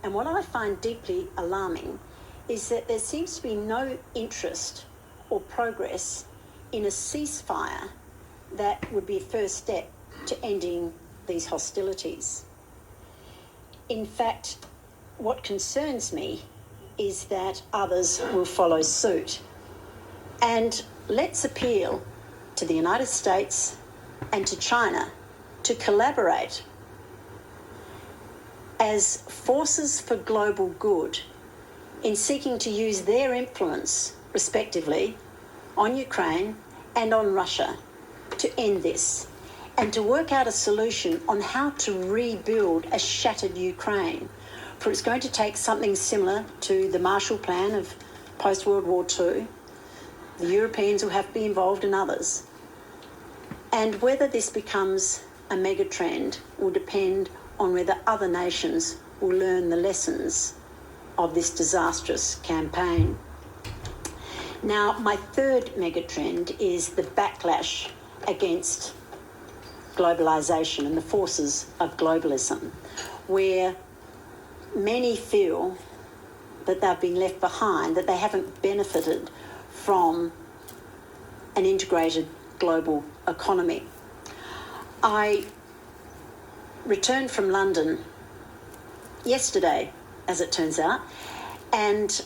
And what I find deeply alarming is that there seems to be no interest or progress in a ceasefire that would be a first step to ending these hostilities. In fact, what concerns me is that others will follow suit. And let's appeal to the United States and to China to collaborate as forces for global good in seeking to use their influence, respectively, on Ukraine and on Russia to end this, and to work out a solution on how to rebuild a shattered Ukraine. For it's going to take something similar to the Marshall Plan of post-World War II. The Europeans will have to be involved, and others. And whether this becomes a mega trend will depend on whether other nations will learn the lessons of this disastrous campaign. Now, my third megatrend is the backlash against globalisation and the forces of globalism, where many feel that they've been left behind, that they haven't benefited from an integrated global economy. I returned from London yesterday, as it turns out, and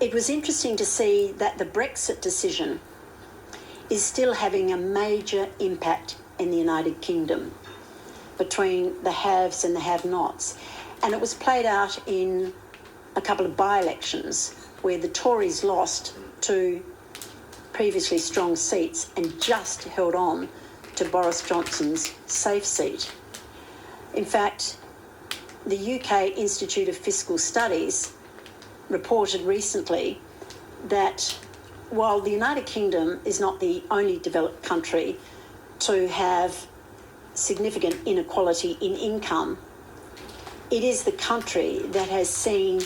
it was interesting to see that the Brexit decision is still having a major impact in the United Kingdom between the haves and the have-nots. And it was played out in a couple of by-elections where the Tories lost two previously strong seats and just held on to Boris Johnson's safe seat. In fact, the UK Institute of Fiscal Studies reported recently that while the United Kingdom is not the only developed country to have significant inequality in income, it is the country that has seen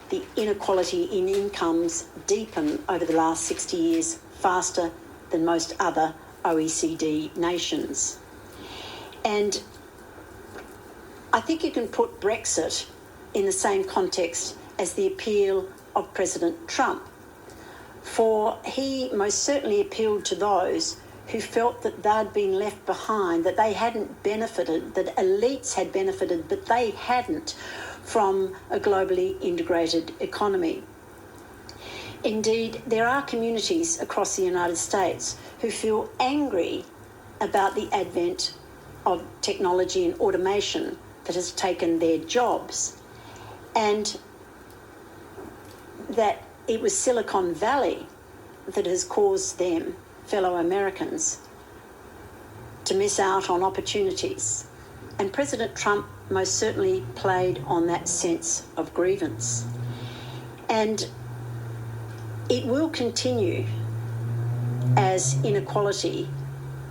the inequality in incomes deepen over the last 60 years faster than most other OECD nations. And I think you can put Brexit in the same context as the appeal of President Trump, for he most certainly appealed to those who felt that they'd been left behind, that they hadn't benefited, that elites had benefited, but they hadn't from a globally integrated economy. Indeed, there are communities across the United States who feel angry about the advent of technology and automation that has taken their jobs, and that it was Silicon Valley that has caused them, fellow Americans, to miss out on opportunities. And President Trump most certainly played on that sense of grievance. And it will continue as inequality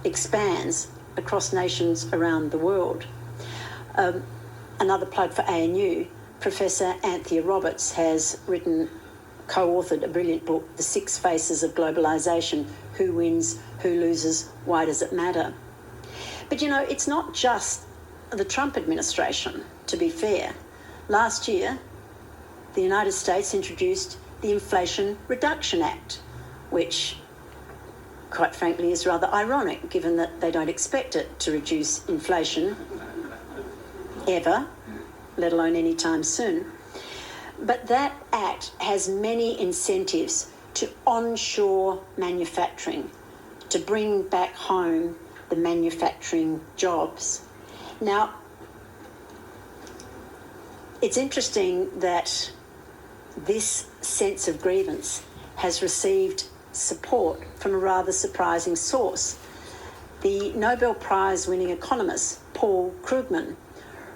expands across nations around the world. Another plug for ANU, Professor Anthea Roberts has co-authored a brilliant book, The Six Faces of Globalisation: Who Wins, Who Loses, Why Does It Matter? But you know, it's not just the Trump administration, to be fair. Last year, the United States introduced the Inflation Reduction Act, which, quite frankly, is rather ironic, given that they don't expect it to reduce inflation ever, let alone anytime soon. But that act has many incentives to onshore manufacturing, to bring back home the manufacturing jobs. Now, it's interesting that this sense of grievance has received support from a rather surprising source. The Nobel Prize winning economist Paul Krugman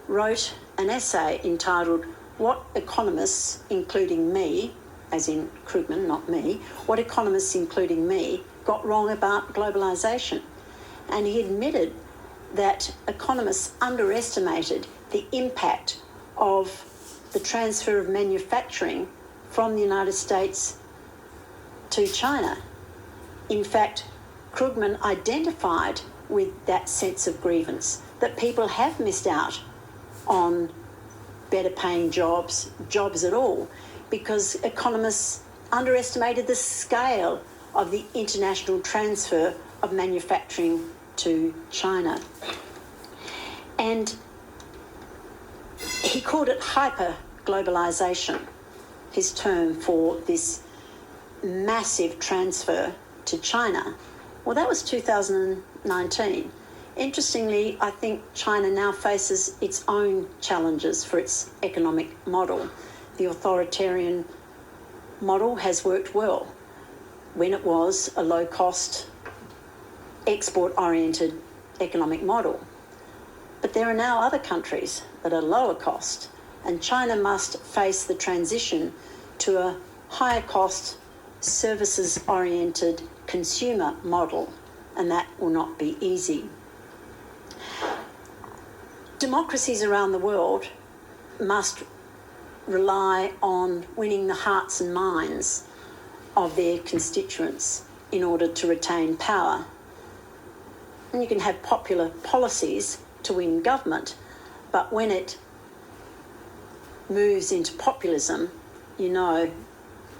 wrote an essay entitled "What Economists, Including Me," as in Krugman, not me, "What Economists, Including Me, Got Wrong About Globalisation." And he admitted that economists underestimated the impact of the transfer of manufacturing from the United States to China. In fact, Krugman identified with that sense of grievance, that people have missed out on better paying jobs at all, because economists underestimated the scale of the international transfer of manufacturing to China. And he called it hyper-globalisation, his term for this massive transfer to China. Well, that was 2019. Interestingly, I think China now faces its own challenges for its economic model. The authoritarian model has worked well when it was a low-cost, export-oriented economic model. But there are now other countries that are lower cost, and China must face the transition to a higher cost, services-oriented consumer model, and that will not be easy. Democracies around the world must rely on winning the hearts and minds of their constituents in order to retain power. And you can have popular policies to win government, but when it moves into populism, you know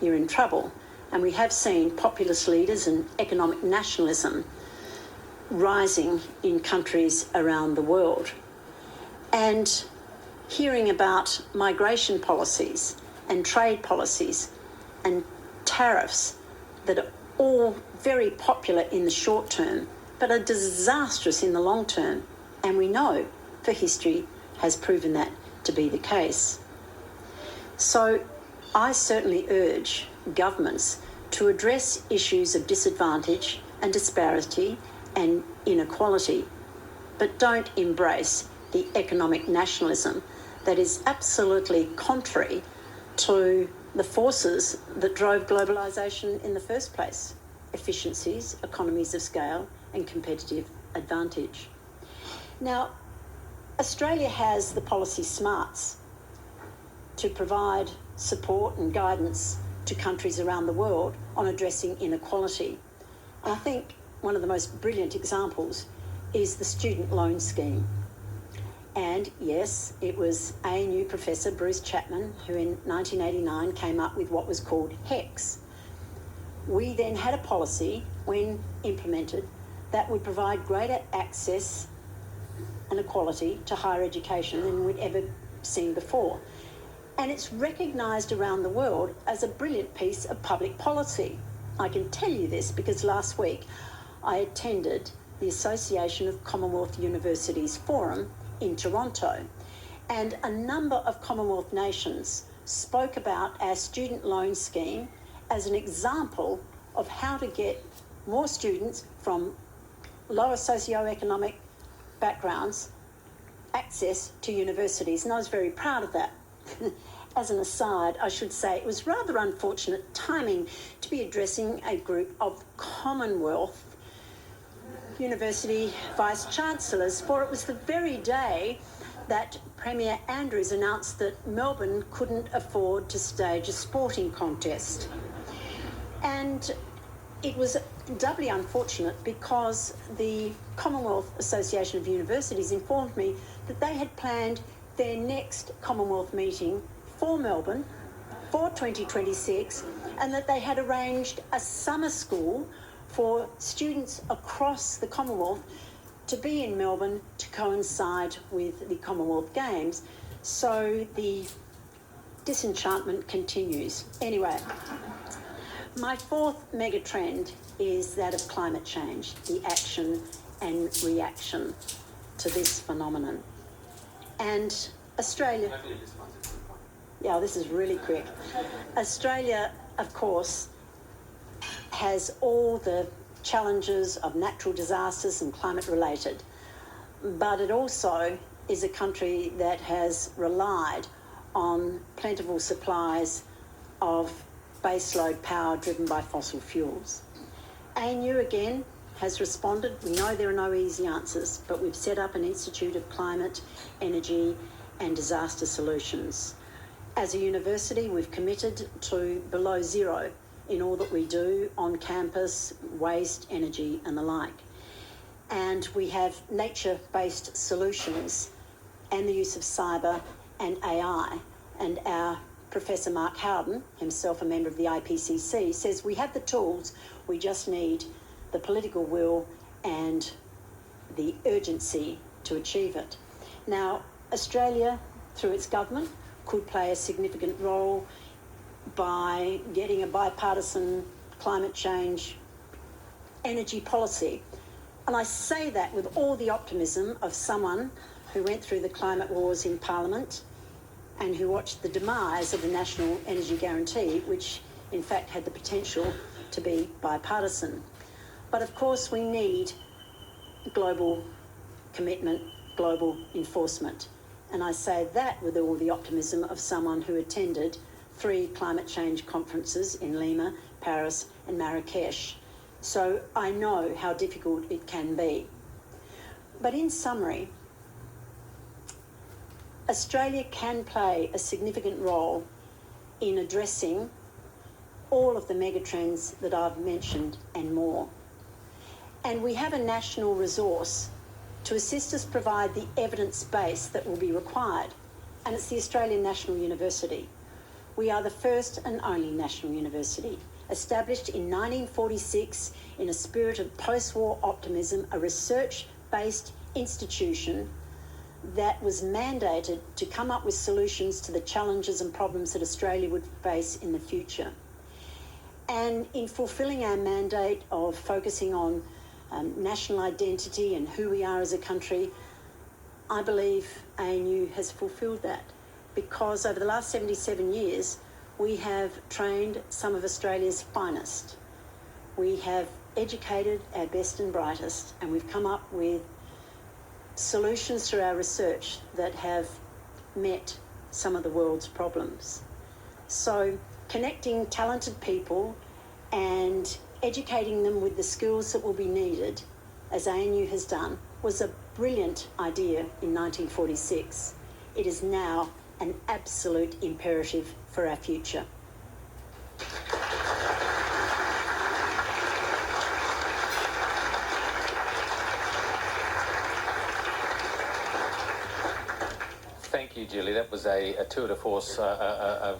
you're in trouble. And we have seen populist leaders and economic nationalism rising in countries around the world. And hearing about migration policies and trade policies and tariffs that are all very popular in the short term, but are disastrous in the long term. And we know, for history has proven that to be the case. So I certainly urge governments to address issues of disadvantage and disparity and inequality, but don't embrace the economic nationalism that is absolutely contrary to the forces that drove globalisation in the first place: efficiencies, economies of scale, and competitive advantage. Now, Australia has the policy smarts to provide support and guidance to countries around the world on addressing inequality. And I think one of the most brilliant examples is the student loan scheme. And yes, it was ANU Professor Bruce Chapman who in 1989 came up with what was called HEX. We then had a policy, when implemented, that would provide greater access and equality to higher education than we'd ever seen before. And it's recognised around the world as a brilliant piece of public policy. I can tell you this because last week I attended the Association of Commonwealth Universities Forum in Toronto, and a number of Commonwealth nations spoke about our student loan scheme as an example of how to get more students from lower socioeconomic backgrounds access to universities, and I was very proud of that. As an aside, I should say it was rather unfortunate timing to be addressing a group of Commonwealth University Vice-Chancellors, for it was the very day that Premier Andrews announced that Melbourne couldn't afford to stage a sporting contest. And it was doubly unfortunate because the Commonwealth Association of Universities informed me that they had planned their next Commonwealth meeting for Melbourne for 2026, and that they had arranged a summer school for students across the Commonwealth to be in Melbourne to coincide with the Commonwealth Games. So the disenchantment continues. Anyway, my fourth mega trend is that of climate change, the action and reaction to this phenomenon. And Australia... Yeah, this is really quick. Australia, of course, has all the challenges of natural disasters and climate related, but it also is a country that has relied on plentiful supplies of baseload power driven by fossil fuels. ANU again has responded. We know there are no easy answers, but we've set up an Institute of Climate, Energy and Disaster Solutions. As a university, we've committed to below zero in all that we do on campus, waste, energy and the like. And we have nature-based solutions and the use of cyber and AI. And our Professor Mark Howden, himself a member of the IPCC, says we have the tools, we just need the political will and the urgency to achieve it. Now, Australia, through its government, could play a significant role by getting a bipartisan climate change energy policy. And I say that with all the optimism of someone who went through the climate wars in Parliament and who watched the demise of the National Energy Guarantee, which in fact had the potential to be bipartisan. But of course we need global commitment, global enforcement. And I say that with all the optimism of someone who attended 3 climate change conferences in Lima, Paris and Marrakesh. So I know how difficult it can be. But in summary, Australia can play a significant role in addressing all of the megatrends that I've mentioned and more. And we have a national resource to assist us provide the evidence base that will be required, and it's the Australian National University. We are the first and only national university, established in 1946 in a spirit of post-war optimism, a research-based institution that was mandated to come up with solutions to the challenges and problems that Australia would face in the future. And in fulfilling our mandate of focusing on national identity and who we are as a country, I believe ANU has fulfilled that, because over the last 77 years, we have trained some of Australia's finest. We have educated our best and brightest, and we've come up with solutions through our research that have met some of the world's problems. So connecting talented people and educating them with the skills that will be needed, as ANU has done, was a brilliant idea in 1946. It is now an absolute imperative for our future. Thank you, Julie. That was a tour de force, a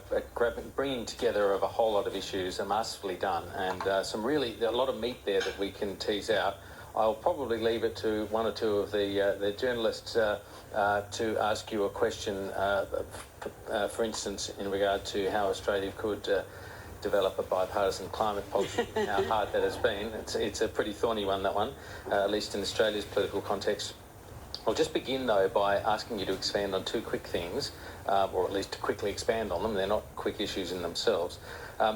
bringing together of a whole lot of issues, masterfully done, and a lot of meat there that we can tease out. I'll probably leave it to one or two of the journalists to ask you a question, for instance, in regard to how Australia could develop a bipartisan climate policy, how hard that has been. It's a pretty thorny one, that one, at least in Australia's political context. I'll just begin, though, by asking you to expand on 2 quick things, or at least to quickly expand on them. They're not quick issues in themselves.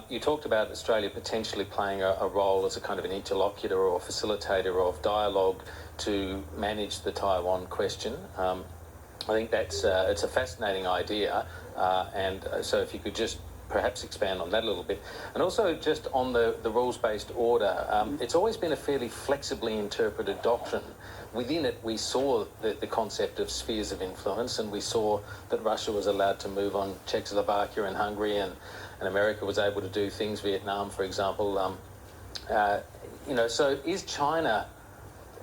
You talked about Australia potentially playing a role as a kind of an interlocutor or facilitator of dialogue to manage the Taiwan question. I think it's a fascinating idea, and so if you could just perhaps expand on that a little bit. And also just on the rules-based order, it's always been a fairly flexibly interpreted doctrine. Within it, we saw the concept of spheres of influence, and we saw that Russia was allowed to move on Czechoslovakia and Hungary, and America was able to do things, Vietnam, for example. So is China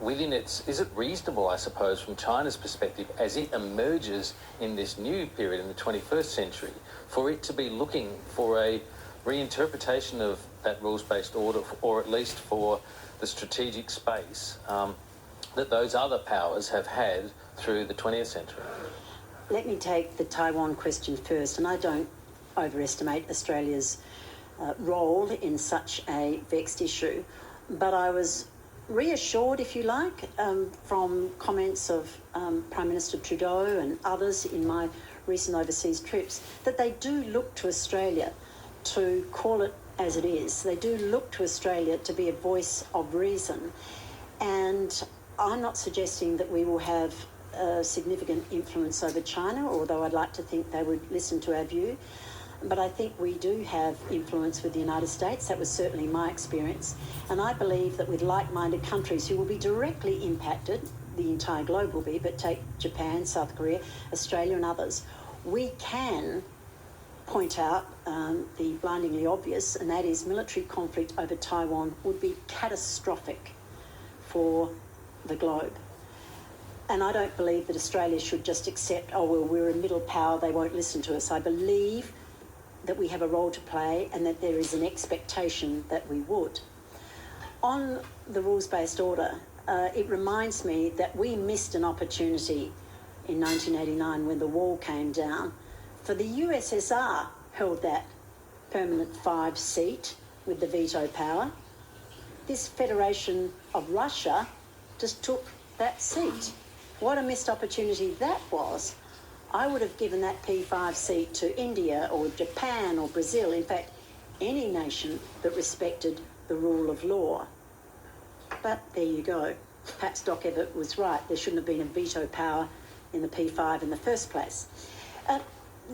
within is it reasonable, I suppose, from China's perspective, as it emerges in this new period in the 21st century, for it to be looking for a reinterpretation of that rules-based order, or at least for the strategic space that those other powers have had through the 20th century? Let me take the Taiwan question first, and I don't overestimate Australia's role in such a vexed issue, but I was reassured, if you like, from comments of Prime Minister Trudeau and others in my recent overseas trips, that they do look to Australia to call it as it is. They do look to Australia to be a voice of reason. And I'm not suggesting that we will have a significant influence over China, although I'd like to think they would listen to our view. But I think we do have influence with the United States. That was certainly my experience. And I believe that with like-minded countries who will be directly impacted, the entire globe will be, but take Japan, South Korea, Australia and others, we can point out the blindingly obvious, and that is military conflict over Taiwan would be catastrophic for the globe. And I don't believe that Australia should just accept, oh, well, we're a middle power, they won't listen to us. I believe that we have a role to play and that there is an expectation that we would. On the rules-based order, it reminds me that we missed an opportunity in 1989 when the wall came down, for the USSR held that permanent 5 seat with the veto power. This Federation of Russia just took that seat. What a missed opportunity that was. I would have given that P5 seat to India or Japan or Brazil, in fact, any nation that respected the rule of law. But there you go. Perhaps Doc Evatt was right. There shouldn't have been a veto power in the P5 in the first place.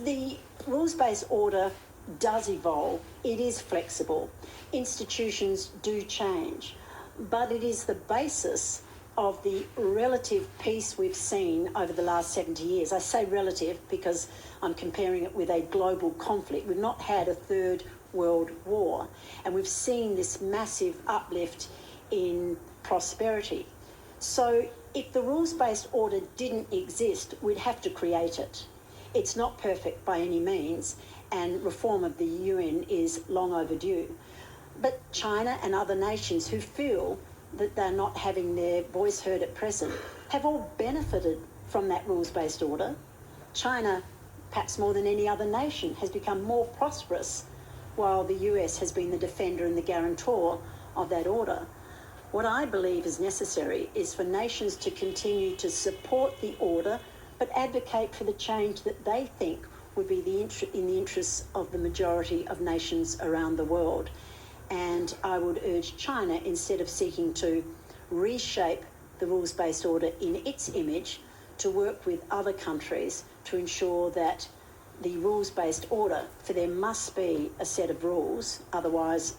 The rules-based order does evolve. It is flexible. Institutions do change. But it is the basis of the relative peace we've seen over the last 70 years. I say relative because I'm comparing it with a global conflict. We've not had a third world war, and we've seen this massive uplift in prosperity. So if the rules-based order didn't exist, we'd have to create it. It's not perfect by any means, and reform of the UN is long overdue. But China and other nations who feel that they're not having their voice heard at present have all benefited from that rules-based order. China, perhaps more than any other nation, has become more prosperous, while the US has been the defender and the guarantor of that order. What I believe is necessary is for nations to continue to support the order, but advocate for the change that they think would be in the interests of the majority of nations around the world. And I would urge China, instead of seeking to reshape the rules-based order in its image, to work with other countries to ensure that the rules-based order, for there must be a set of rules, otherwise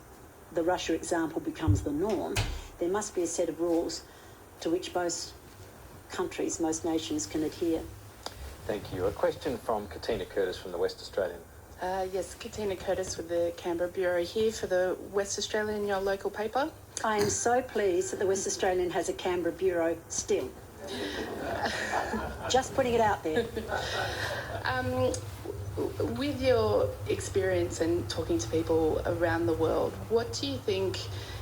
the Russia example becomes the norm, there must be a set of rules to which most countries, most nations can adhere. Thank you. A question from Katina Curtis from the West Australian. Yes, Katina Curtis with the Canberra Bureau here for the West Australian, your local paper. I am so pleased that the West Australian has a Canberra Bureau still. Just putting it out there. With your experience and talking to people around the world, what do you think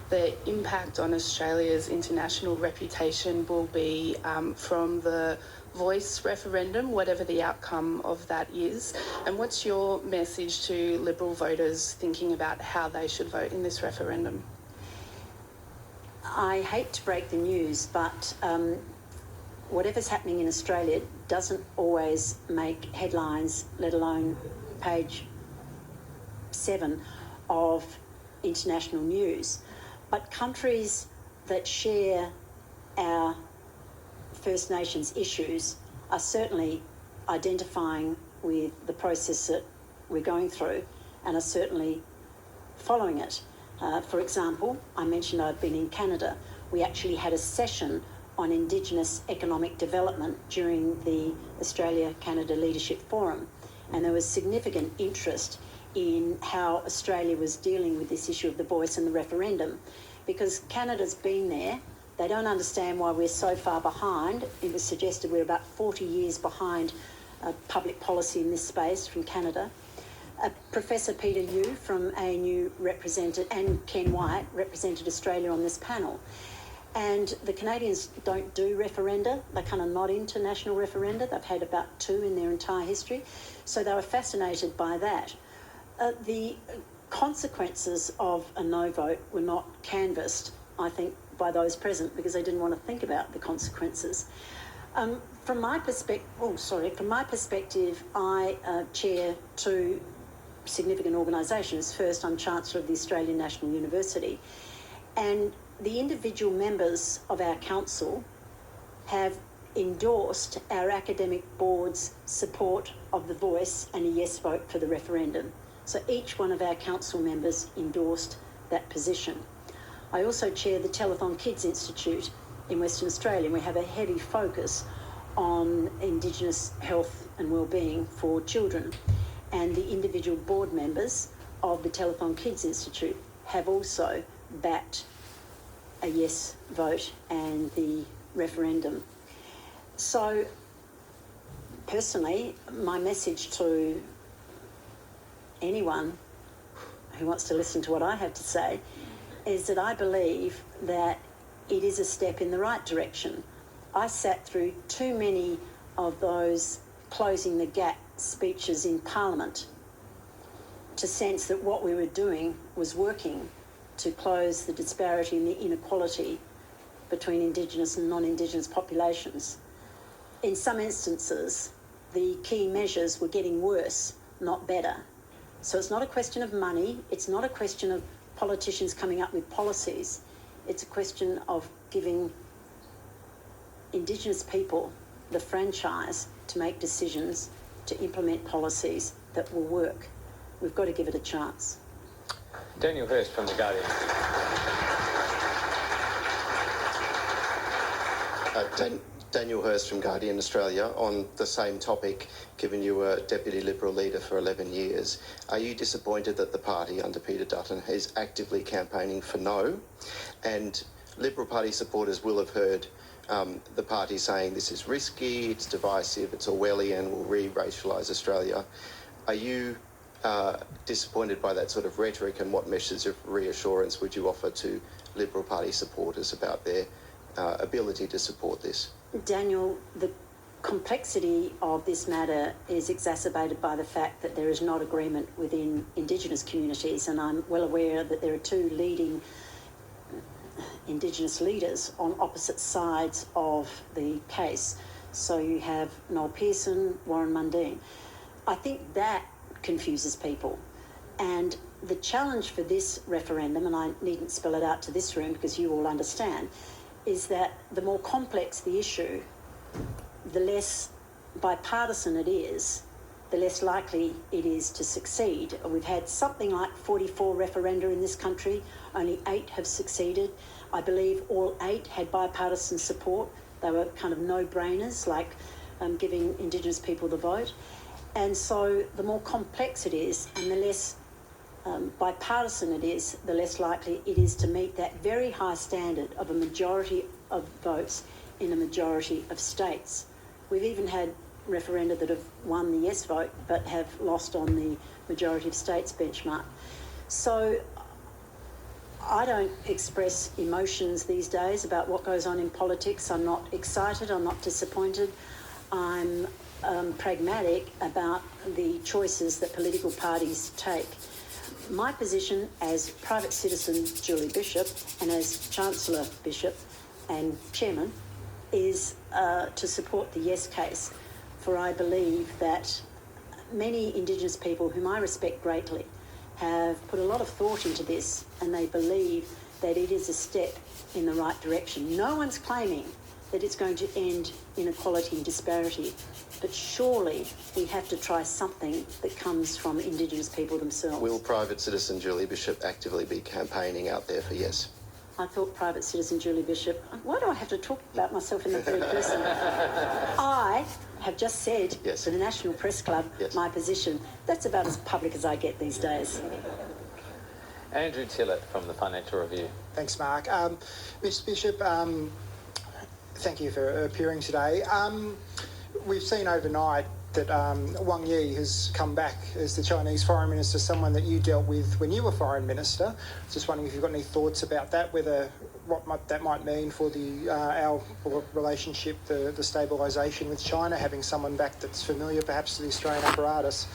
the impact on Australia's international reputation will be from the Voice referendum, whatever the outcome of that is? And what's your message to Liberal voters thinking about how they should vote in this referendum? I hate to break the news, but whatever's happening in Australia doesn't always make headlines, let alone page 7 of international news. But countries that share our First Nations issues are certainly identifying with the process that we're going through and are certainly following it. For example, I mentioned I've been in Canada. We actually had a session on Indigenous economic development during the Australia-Canada Leadership Forum, and there was significant interest in how Australia was dealing with this issue of the voice and the referendum, because Canada's been there. They don't understand why we're so far behind. It was suggested we're about 40 years behind public policy in this space from Canada. Professor Peter Yu from ANU represented, and Ken White represented Australia on this panel. And the Canadians don't do referenda. They're kind of not into national referenda. They've had about 2 in their entire history. So they were fascinated by that. The consequences of a no vote were not canvassed, I think, by those present, because they didn't want to think about the consequences. From my perspective, I chair 2 significant organisations. First, I'm Chancellor of the Australian National University, and the individual members of our council have endorsed our academic board's support of the voice and a yes vote for the referendum. So each one of our council members endorsed that position. I also chair the Telethon Kids Institute in Western Australia, and we have a heavy focus on Indigenous health and wellbeing for children. And the individual board members of the Telethon Kids Institute have also backed a yes vote and the referendum. So, personally, my message to anyone who wants to listen to what I have to say is that I believe that it is a step in the right direction. I sat through too many of those closing the gap speeches in Parliament to sense that what we were doing was working to close the disparity and the inequality between Indigenous and non-Indigenous populations. In some instances, the key measures were getting worse, not better. So it's not a question of money, it's not a question of politicians coming up with policies, it's a question of giving Indigenous people the franchise to make decisions, to implement policies that will work. We've got to give it a chance. Daniel Hurst from The Guardian. Daniel Hurst from Guardian Australia. On the same topic, given you were Deputy Liberal Leader for 11 years, are you disappointed that the party under Peter Dutton is actively campaigning for no? And Liberal Party supporters will have heard the party saying this is risky, it's divisive, it's Orwellian, will re-racialise Australia. Are you disappointed by that sort of rhetoric, and what message of reassurance would you offer to Liberal Party supporters about their ability to support this? Daniel, the complexity of this matter is exacerbated by the fact that there is not agreement within Indigenous communities, and I'm well aware that there are two leading Indigenous leaders on opposite sides of the case. So you have Noel Pearson, Warren Mundine. I think that confuses people. And the challenge for this referendum, and I needn't spell it out to this room because you all understand, is that the more complex the issue, the less bipartisan it is, the less likely it is to succeed. We've had something like 44 referenda in this country, only 8 have succeeded. I believe all 8 had bipartisan support. They were kind of no-brainers, like giving Indigenous people the vote. And so the more complex it is and the less bipartisan it is, the less likely it is to meet that very high standard of a majority of votes in a majority of states. We've even had referenda that have won the yes vote but have lost on the majority of states benchmark. So I don't express emotions these days about what goes on in politics. I'm not excited, I'm not disappointed. I'm pragmatic about the choices that political parties take. My position as private citizen Julie Bishop and as Chancellor Bishop and Chairman is to support the yes case, for I believe that many Indigenous people whom I respect greatly have put a lot of thought into this, and they believe that it is a step in the right direction. No one's claiming that it's going to end inequality and disparity, but surely we have to try something that comes from Indigenous people themselves. Will private citizen Julie Bishop actively be campaigning out there for yes? I thought private citizen Julie Bishop, why do I have to talk about myself in the third person? I have just said yes. to the National Press Club yes. my position. That's about as public as I get these days. Andrew Tillett from the Financial Review. Thanks, Mark. Mr Bishop, thank you for appearing today. We've seen overnight that Wang Yi has come back as the Chinese Foreign Minister, someone that you dealt with when you were Foreign Minister. Just wondering if you've got any thoughts about that, that might mean for our relationship, the stabilisation with China, having someone back that's familiar perhaps to the Australian apparatus.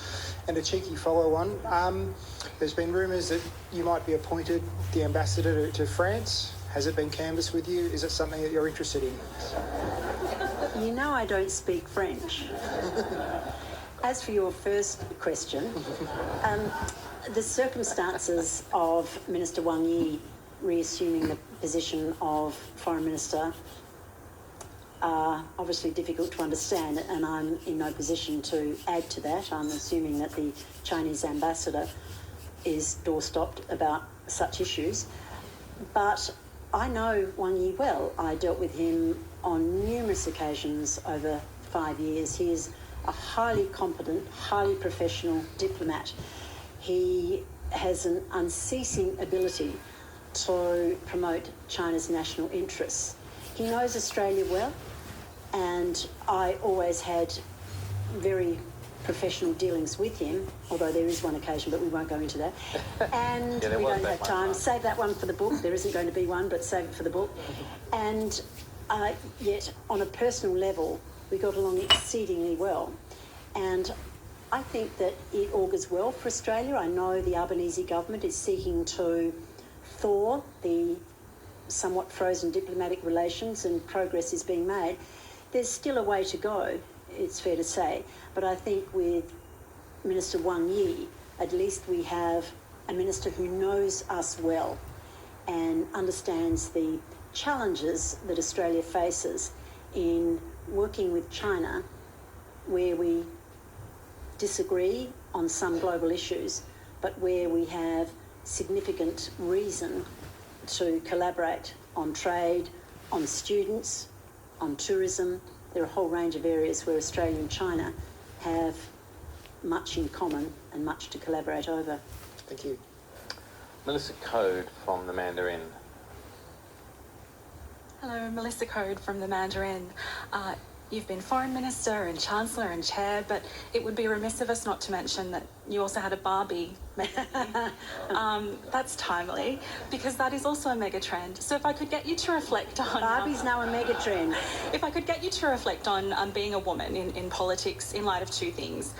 And a cheeky follow-on, there's been rumours that you might be appointed the ambassador to France. Has it been canvassed with you? Is it something that you're interested in? You know I don't speak French. As for your first question, the circumstances of Minister Wang Yi reassuming the position of Foreign Minister are obviously difficult to understand, and I'm in no position to add to that. I'm assuming that the Chinese ambassador is doorstopped about such issues. But I know Wang Yi well. I dealt with him on numerous occasions over 5 years. He is a highly competent, highly professional diplomat. He has an unceasing ability to promote China's national interests. He knows Australia well, and I always had very professional dealings with him, although there is one occasion, but we won't go into that. And Yeah, we was don't that have one time. time. Save that one for the book. There isn't going to be one, but save it for the book. And yet, on a personal level, we got along exceedingly well. And I think that it augurs well for Australia. I know the Albanese government is seeking to thaw the somewhat frozen diplomatic relations, and progress is being made. There's still a way to go, it's fair to say, but I think with Minister Wang Yi, at least we have a minister who knows us well and understands the challenges that Australia faces in working with China, where we disagree on some global issues, but where we have significant reason to collaborate on trade, on students, on tourism. There are a whole range of areas where Australia and China have much in common and much to collaborate over. Thank you. Melissa Code from the Mandarin. Hello, Melissa Code from the Mandarin. You've been Foreign Minister and Chancellor and Chair, but it would be remiss of us not to mention that you also had a Barbie. That's timely, because that is also a mega trend. So if I could get you to reflect on... Barbie's now a mega trend. If I could get you to reflect on being a woman in politics in light of two things.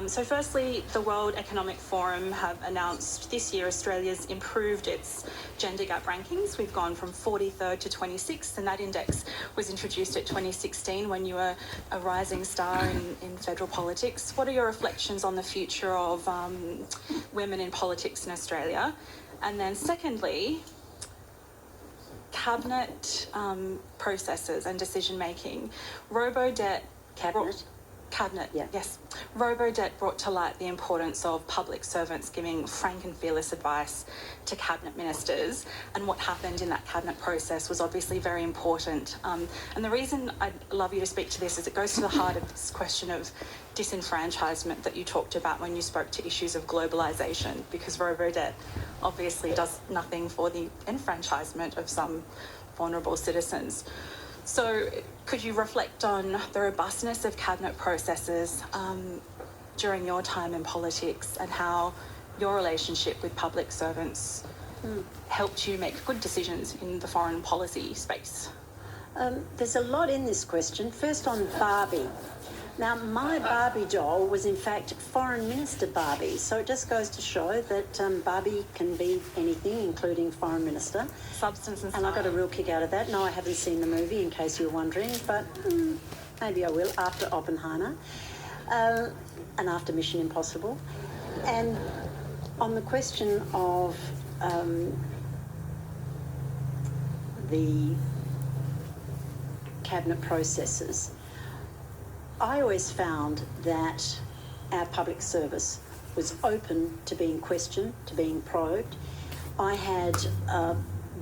So firstly, the World Economic Forum have announced this year Australia's improved its gender gap rankings. We've gone from 43rd to 26th, and that index was introduced at 2016 when you were a rising star in federal politics. What are your reflections on the future of women in politics in Australia? And then secondly, cabinet processes and decision making. Robo-debt... Cabinet, Yeah. yes. Robo-debt brought to light the importance of public servants giving frank and fearless advice to cabinet ministers, and what happened in that cabinet process was obviously very important. And the reason I'd love you to speak to this is it goes to the heart of this question of disenfranchisement that you talked about when you spoke to issues of globalisation, because robo-debt obviously does nothing for the enfranchisement of some vulnerable citizens. So could you reflect on the robustness of cabinet processes during your time in politics, and how your relationship with public servants helped you make good decisions in the foreign policy space? There's a lot in this question. First on Barbie. Now, my Barbie doll was in fact Foreign Minister Barbie, so it just goes to show that Barbie can be anything, including Foreign Minister. Substance and And I got a real kick out of that. No, I haven't seen the movie, in case you were wondering, but maybe I will after Oppenheimer and after Mission Impossible. And on the question of the cabinet processes, I always found that our public service was open to being questioned, to being probed. I had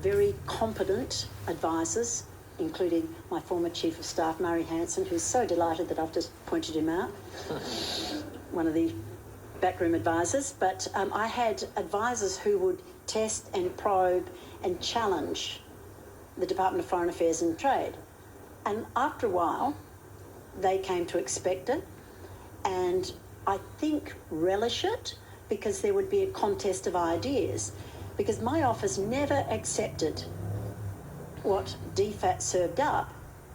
very competent advisors, including my former Chief of Staff, Murray Hanson, who's so delighted that I've just pointed him out, one of the backroom advisors. But I had advisors who would test and probe and challenge the Department of Foreign Affairs and Trade. And after a while, they came to expect it, and I think relish it, because there would be a contest of ideas, because my office never accepted what DFAT served up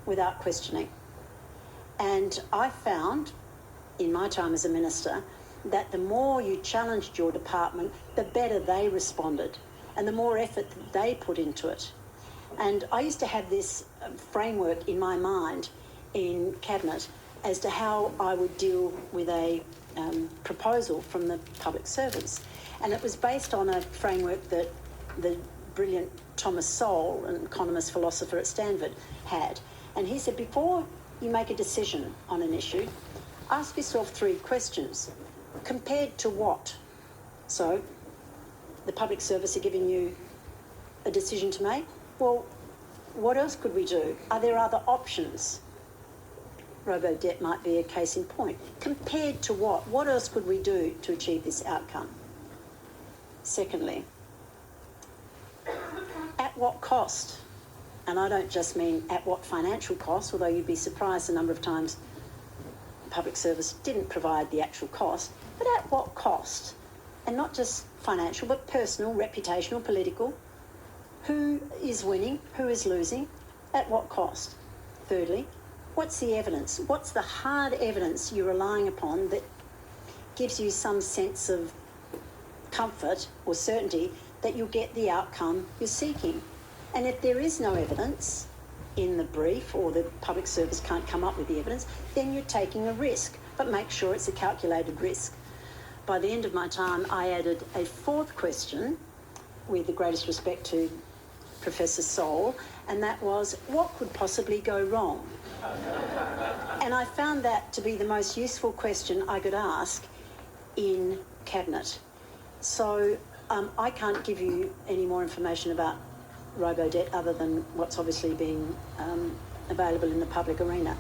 without questioning. And I found, in my time as a minister, that the more you challenged your department, the better they responded, and the more effort that they put into it. And I used to have this framework in my mind in Cabinet as to how I would deal with a proposal from the public servants. And it was based on a framework that the brilliant Thomas Sowell, an economist philosopher at Stanford, had. And he said, before you make a decision on an issue, ask yourself 3 questions. Compared to what? So the public service are giving you a decision to make. Well, what else could we do? Are there other options? Robo-debt might be a case in point. Compared to what? What else could we do to achieve this outcome? Secondly, at what cost? and I don't just mean at what financial cost, although you'd be surprised the number of times public service didn't provide the actual cost, but at what cost? And not just financial, but personal, reputational, political. Who is winning? Who is losing? At what cost? Thirdly, what's the evidence? What's the hard evidence you're relying upon that gives you some sense of comfort or certainty that you'll get the outcome you're seeking? And if there is no evidence in the brief, or the public service can't come up with the evidence, then you're taking a risk, but make sure it's a calculated risk. By the end of my time, I added a fourth question, with the greatest respect to Professor Sol, and that was, what could possibly go wrong? And I found that to be the most useful question I could ask in Cabinet. So I can't give you any more information about robo-debt other than what's obviously being available in the public arena.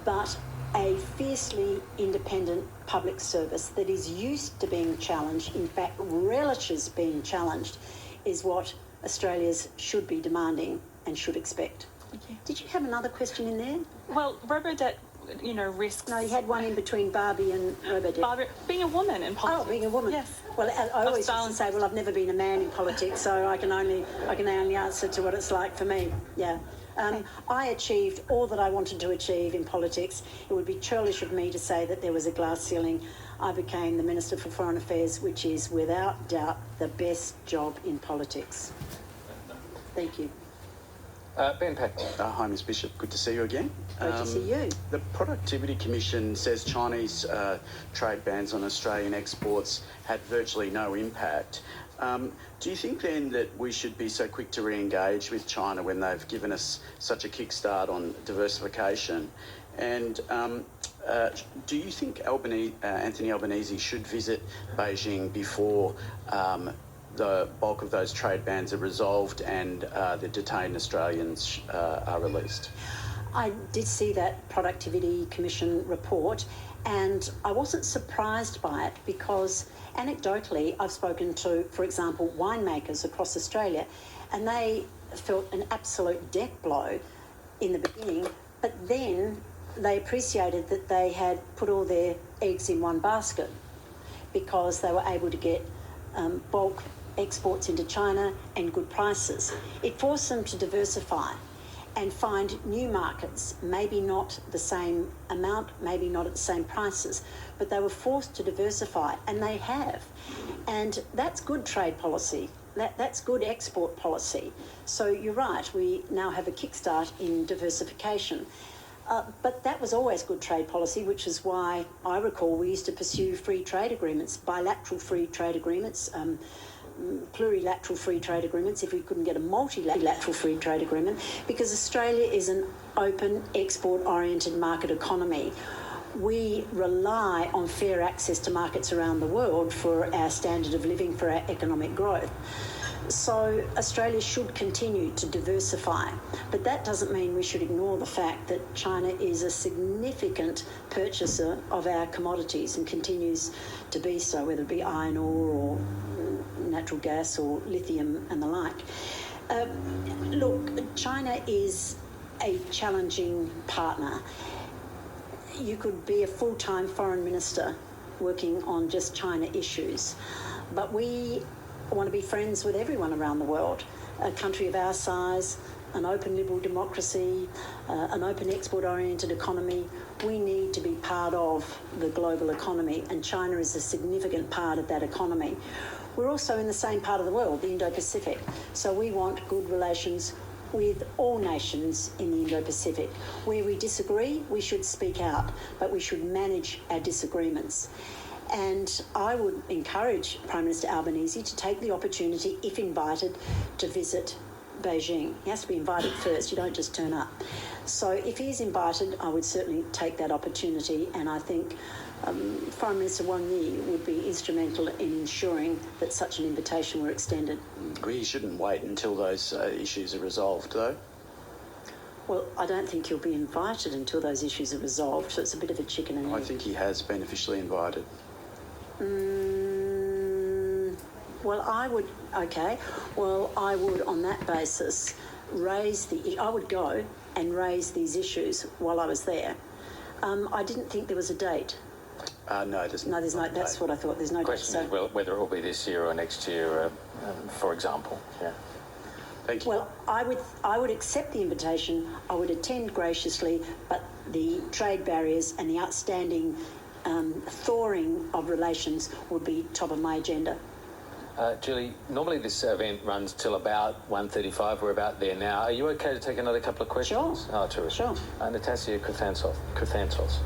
But a fiercely independent public service that is used to being challenged, in fact relishes being challenged, is what Australians should be demanding and should expect. Okay. Did you have another question in there? Well, robo-debt, risks... No, you had one in between Barbie and robo-debt. Barbie, being a woman in politics. Oh, being a woman. Yes. Well, I always used to say, well, I've never been a man in politics, so I can only answer to what it's like for me. Yeah. I achieved all that I wanted to achieve in politics. It would be churlish of me to say that there was a glass ceiling. I became the Minister for Foreign Affairs, which is without doubt the best job in politics. Thank you. Ben Pack. Hi, Ms Bishop. Good to see you again. Great to see you. The Productivity Commission says Chinese trade bans on Australian exports had virtually no impact. Do you think then that we should be so quick to re-engage with China when they've given us such a kickstart on diversification? And do you think Anthony Albanese should visit Beijing before the bulk of those trade bans are resolved and the detained Australians are released? I did see that Productivity Commission report, and I wasn't surprised by it because anecdotally I've spoken to, for example, winemakers across Australia, and they felt an absolute death blow in the beginning, but then they appreciated that they had put all their eggs in one basket because they were able to get bulk exports into China and good prices. It forced them to diversify and find new markets, maybe not the same amount, maybe not at the same prices, but they were forced to diversify, and they have. And that's good trade policy. That's good export policy. So you're right, we now have a kickstart in diversification. But that was always good trade policy, which is why I recall we used to pursue free trade agreements, bilateral free trade agreements, plurilateral free trade agreements if we couldn't get a multilateral free trade agreement, because Australia is an open, export-oriented market economy. We rely on fair access to markets around the world for our standard of living, for our economic growth. So Australia should continue to diversify, but that doesn't mean we should ignore the fact that China is a significant purchaser of our commodities and continues to be so, whether it be iron ore or natural gas or lithium and the like. Look, China is a challenging partner. You could be a full-time foreign minister working on just China issues, but we want to be friends with everyone around the world. A country of our size, an open liberal democracy, an open export-oriented economy, we need to be part of the global economy, and China is a significant part of that economy. We're also in the same part of the world, the Indo-Pacific, so we want good relations with all nations in the Indo-Pacific. Where we disagree, we should speak out, but we should manage our disagreements. And I would encourage Prime Minister Albanese to take the opportunity, if invited, to visit Beijing. He has to be invited first, you don't just turn up. So if he is invited, I would certainly take that opportunity, and I think Foreign Minister Wang Yi would be instrumental in ensuring that such an invitation were extended. We shouldn't wait until those issues are resolved, though. Well, I don't think he'll be invited until those issues are resolved, so it's a bit of a chicken and egg. I think he has been officially invited. Well, I would, on that basis, I would go and raise these issues while I was there. I didn't think there was a date. No, there's No, there's no. That's what I thought. There's no The question date. is whether it will be this year or next year, for example. Yeah. Thank you. Well, I would accept the invitation. I would attend graciously, but the trade barriers and the outstanding thawing of relations would be top of my agenda. Julie, normally this event runs till about 1:35. We're about there now. Are you okay to take another couple of questions? Sure. Oh, terrific. Sure. Natassia Chrysanthos.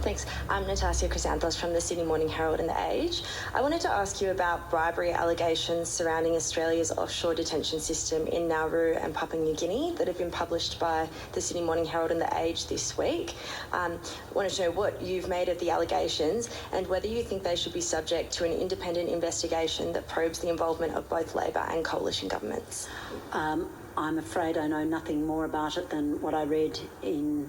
Thanks. I'm Natassia Chrysanthos from the Sydney Morning Herald and The Age. I wanted to ask you about bribery allegations surrounding Australia's offshore detention system in Nauru and Papua New Guinea that have been published by the Sydney Morning Herald and The Age this week. I wanted to know what you've made of the allegations and whether you think they should be subject to an independent investigation that probes the involvement of both Labor and coalition governments. I'm afraid I know nothing more about it than what I read in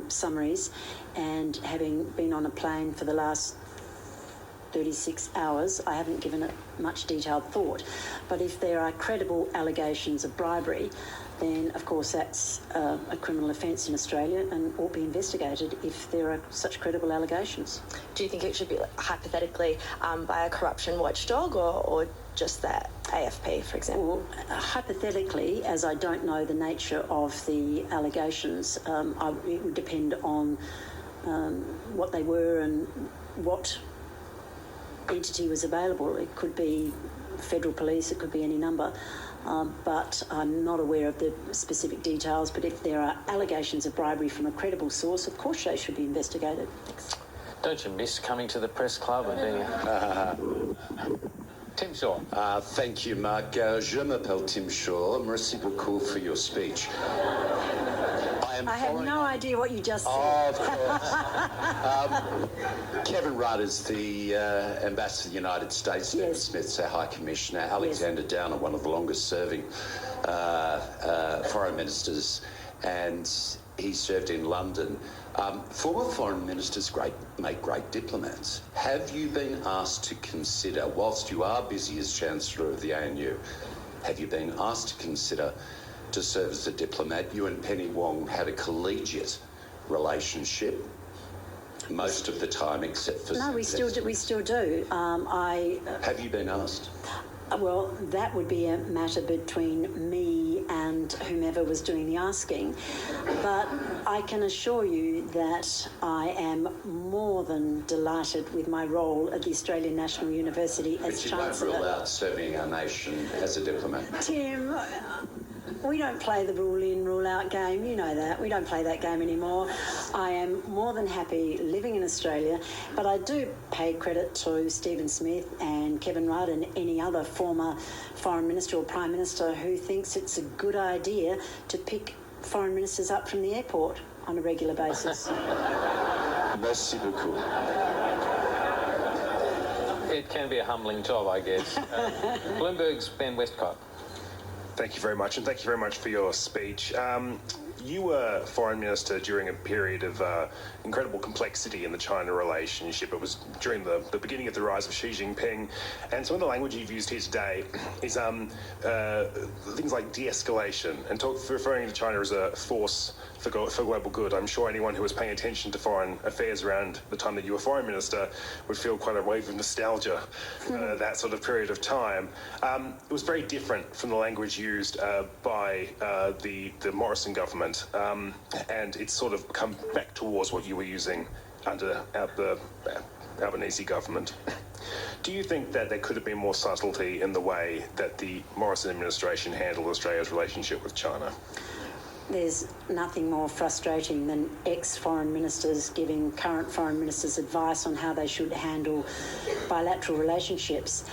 summaries, and having been on a plane for the last 36 hours, I haven't given it much detailed thought. But if there are credible allegations of bribery, then of course that's a criminal offence in Australia and ought to be investigated if there are such credible allegations. Do you think it should be, hypothetically, by a corruption watchdog or just the AFP, for example? Well, hypothetically, as I don't know the nature of the allegations, it would depend on what they were and what entity was available. It could be federal police, it could be any number, but I'm not aware of the specific details. But if there are allegations of bribery from a credible source, of course they should be investigated. Thanks. Don't you miss coming to the press club and being... Tim Shaw. Thank you, Mark. Je m'appelle Tim Shaw. Merci beaucoup for your speech. I have no idea what you just said. Oh, of course. Kevin Rudd is the Ambassador of the United States. Stephen Yes. Smith's our High Commissioner. Alexander Downer, one of the longest-serving foreign ministers, and he served in London. Former foreign ministers make great diplomats. Have you been asked to consider, whilst you are busy as Chancellor of the ANU, have you been asked to consider to serve as a diplomat? You and Penny Wong had a collegiate relationship most of the time, except for... No, we still do. Have you been asked? Well, that would be a matter between me and whomever was doing the asking. But I can assure you that I am more than delighted with my role at the Australian National University as But you won't Chancellor. rule out serving our nation as a diplomat. Tim, we don't play the rule in, rule out game. You know that. We don't play that game anymore. I am more than happy living in Australia, but I do pay credit to Stephen Smith and Kevin Rudd and any other former foreign minister or prime minister who thinks it's a good idea to pick foreign ministers up from the airport on a regular basis. Merci beaucoup. It can be a humbling job, I guess. Bloomberg's Ben Westcott. Thank you very much, and thank you very much for your speech. You were Foreign Minister during a period of incredible complexity in the China relationship. It was during the beginning of the rise of Xi Jinping, and some of the language you've used here today is things like de-escalation and referring to China as a force for global good. I'm sure anyone who was paying attention to foreign affairs around the time that you were Foreign Minister would feel quite a wave of nostalgia, that sort of period of time. It was very different from the language used by the Morrison government. And it's sort of come back towards what you were using under the Albanese government. Do you think that there could have been more subtlety in the way that the Morrison administration handled Australia's relationship with China? There's nothing more frustrating than ex-foreign ministers giving current foreign ministers advice on how they should handle bilateral relationships.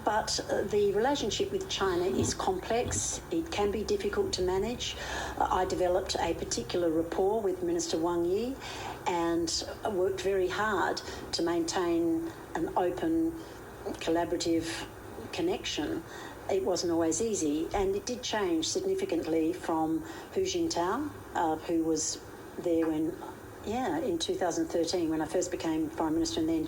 But the relationship with China is complex. It can be difficult to manage. I developed a particular rapport with Minister Wang Yi and worked very hard to maintain an open, collaborative connection. It wasn't always easy, and it did change significantly from Hu Jintao, who was there when in 2013 when I first became Foreign Minister, and then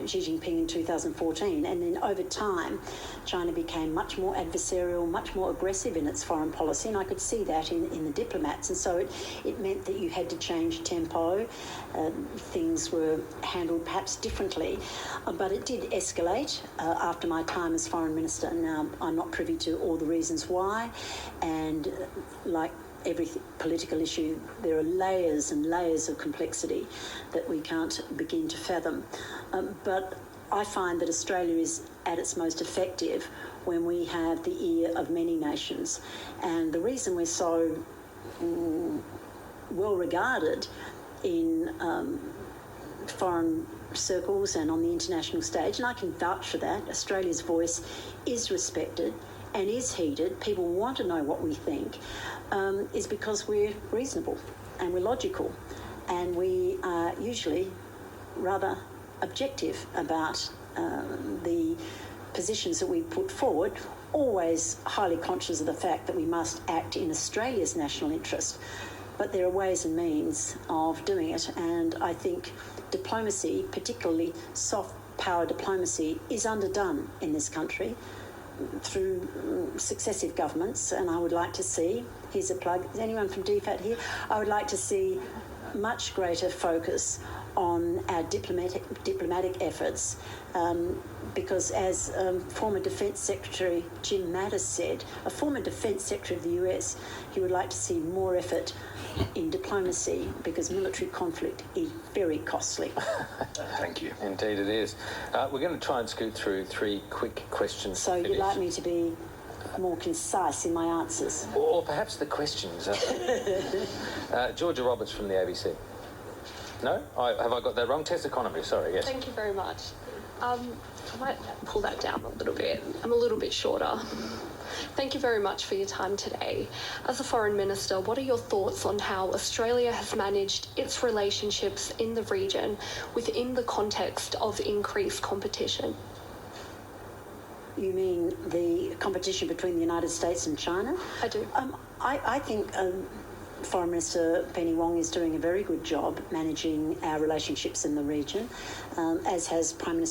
Xi Jinping in 2014. And then over time, China became much more adversarial, much more aggressive in its foreign policy, and I could see that in the diplomats. And so it meant that you had to change tempo. Things were handled perhaps differently, but it did escalate after my time as Foreign Minister. Now, I'm not privy to all the reasons why, and like every political issue, there are layers and layers of complexity that we can't begin to fathom. But I find that Australia is at its most effective when we have the ear of many nations. And the reason we're so well regarded in foreign circles and on the international stage, and I can vouch for that, Australia's voice is respected and is heeded. People want to know what we think, is because we're reasonable and we're logical, and we are usually rather objective about the positions that we put forward, always highly conscious of the fact that we must act in Australia's national interest. But there are ways and means of doing it, and I think diplomacy, particularly soft power diplomacy, is underdone in this country through successive governments, and I would like to see, here's a plug, is anyone from DFAT here? I would like to see much greater focus on our diplomatic efforts, because as former Defence Secretary Jim Mattis said, a former Defence Secretary of the US, he would like to see more effort in diplomacy because military conflict is very costly. Thank you. Indeed it is. We're going to try and scoot through 3 quick questions. So you'd like me to be more concise in my answers? Or perhaps the questions. Georgia Roberts from the ABC. No? Have I got that wrong? Tess Economy, sorry, yes. Thank you very much. I might pull that down a little bit. I'm a little bit shorter. Thank you very much for your time today. As a Foreign Minister, what are your thoughts on how Australia has managed its relationships in the region within the context of increased competition? You mean the competition between the United States and China? I do. I think Foreign Minister Penny Wong is doing a very good job managing our relationships in the region, as has Prime Minister